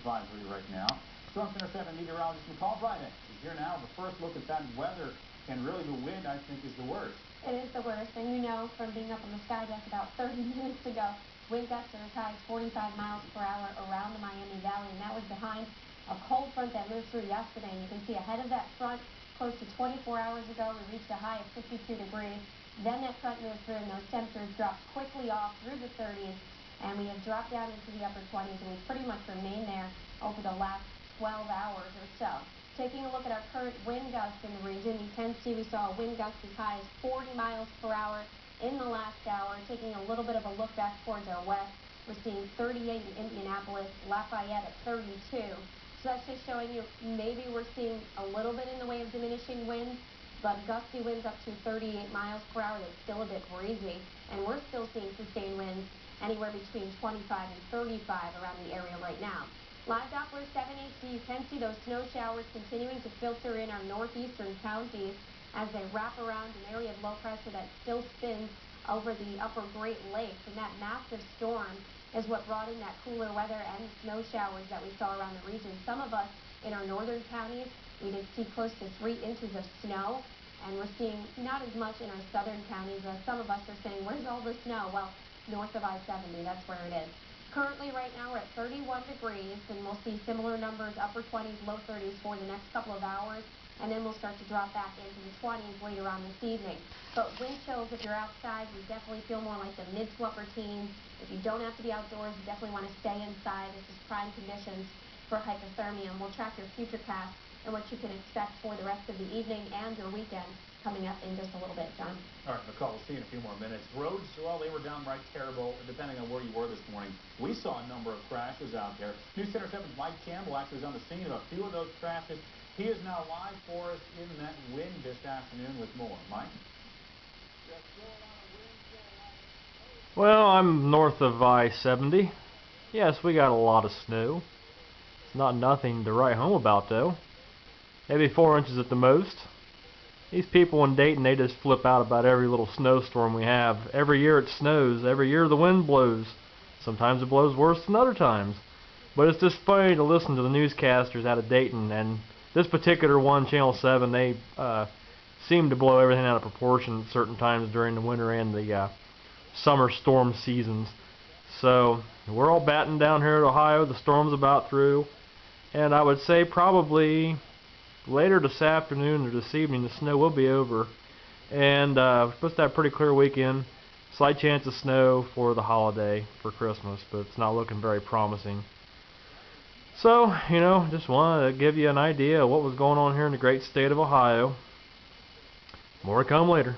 advisory right now. Storm Center 7 meteorologist McCall Bryden is here now. The first look at that weather, and really the wind, I think, is the worst. It is the worst, and you know from being up on the sky deck about 30 minutes ago, wind gusts are as high as 45 miles per hour around the Miami Valley, and that was behind a cold front that moved through yesterday. And you can see ahead of that front, close to 24 hours ago, we reached a high of 52 degrees. Then that front moved through, and those temperatures dropped quickly off through the 30s, and we have dropped down into the upper 20s, and we've pretty much remained there over the last 12 hours or so. Taking a look at our current wind gusts in the region, you can see we saw a wind gust as high as 40 miles per hour in the last hour. Taking a little bit of a look back towards our west, we're seeing 38 in Indianapolis, Lafayette at 32. So that's just showing you maybe we're seeing a little bit in the way of diminishing winds, but gusty winds up to 38 miles per hour. That's still a bit breezy, and we're still seeing sustained winds anywhere between 25 and 35 around the area right now. Live Doppler 7 HD, you can see those snow showers continuing to filter in our northeastern counties as they wrap around an area of low pressure that still spins over the upper Great Lakes. And that massive storm is what brought in that cooler weather and snow showers that we saw around the region. Some of us in our northern counties, we did see close to 3 inches of snow, and we're seeing not as much in our southern counties. Some of us are saying, where's all the snow? Well, north of I-70, that's where it is. Currently, right now, we're at 31 degrees, and we'll see similar numbers, upper 20s, low 30s for the next couple of hours, and then we'll start to drop back into the 20s later on this evening. But wind chills, if you're outside, you definitely feel more like the mid to upper teens. If you don't have to be outdoors, you definitely want to stay inside. This is prime conditions for hypothermia, and we'll track your futurecast and what you can expect for the rest of the evening and your weekend coming up in just a little bit, John. All right, McCall, we'll see you in a few more minutes. Roads, well, they were downright terrible, depending on where you were this morning. We saw a number of crashes out there. News Center 7's Mike Campbell actually was on the scene of a few of those crashes. He is now live for us in that wind this afternoon with more. Mike? Well, I'm north of I-70. Yes, we got a lot of snow. It's not nothing to write home about, though. Maybe 4 inches at the most. These people in Dayton, they just flip out about every little snowstorm we have. Every year it snows. Every year the wind blows. Sometimes it blows worse than other times. But it's just funny to listen to the newscasters out of Dayton. And this particular one, Channel 7, they seem to blow everything out of proportion at certain times during the winter and the summer storm seasons. So we're all batting down here in Ohio. The storm's about through. And I would say probably later this afternoon or this evening, the snow will be over. And we're supposed to have a pretty clear weekend. Slight chance of snow for the holiday, for Christmas, but it's not looking very promising. So, you know, just wanted to give you an idea of what was going on here in the great state of Ohio. More to come later.